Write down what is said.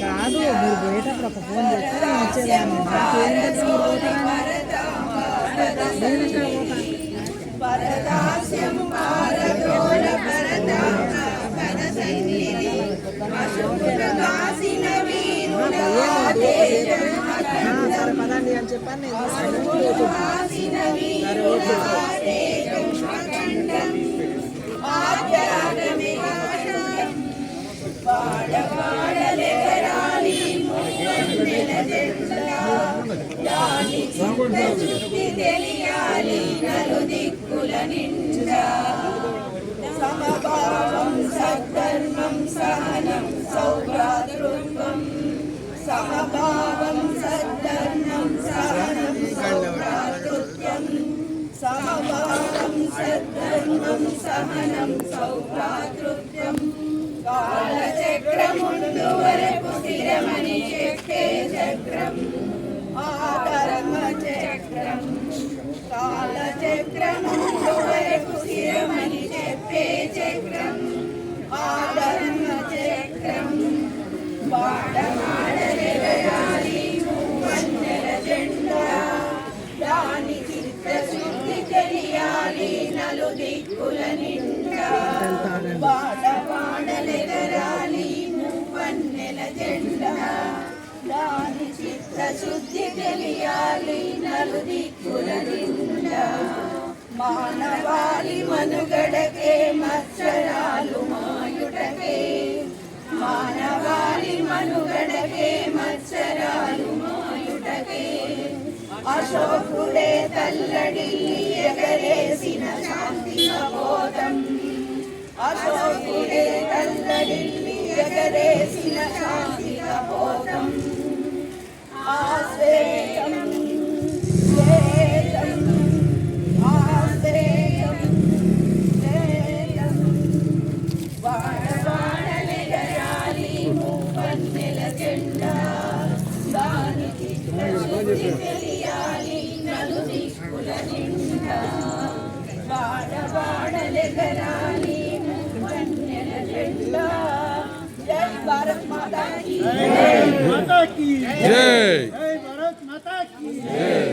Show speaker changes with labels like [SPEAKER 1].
[SPEAKER 1] కాదు మీరు పోయేటప్పుడు ఒక ఫోన్ చేస్తే నేను వచ్చేదాన్ని సరే పదండి అని చెప్పాను నేను.
[SPEAKER 2] సమభావం సద్ధర్మం సహనం సౌభ్రాతృత్వం సమభావం సద్ధర్మం సహనం సౌభ్రాతృత్వం సమభావం సద్ధర్మం సహనం సౌభ్రాతృత్వం కాలచక్రముందు వరకు స్థిరమని చెక్కే చక్రం ఆధర్మ చక్రం కాలచక్రముందు వరకు స్థిరమని చెప్పే చక్రం ఆధర్మ చక్రం వాడవాడలెగరాలి మూవన్నెల జెండా దాని చిత్తశుద్ధి తెలియాలి నలుదిక్కుల నిండా వాడవాడలెగరాలి మూవన్నెల జెండా దాని చిత్తశుద్ధి తెలియాలి నలుదిక్కుల నిండా మానవాళి మనుగడకే మత్సరాలు మాయుటకే మానవాళి మనుగడకే మత్సరాలు మాయుటకే అశోకుడే తల్లడిల్లి ఎగరేసిన శాంతి కబోధం అశోకుడే తల్లడిల్లి ఎగరేసిన శాంతి కబోధం ఆశ్రేయం శ్రేయం ఆశ్రేయం శ్రేయం వాడవాడలెగరాలి మూవన్నెల జెండా దానికి తెలియాలి నలుదిక్కుల నిండా వాడవాడలెగరాలి మూవన్నెల జెండా జై భారత్ మాతా కీ జై
[SPEAKER 3] జై
[SPEAKER 2] भारत माता की
[SPEAKER 3] जय।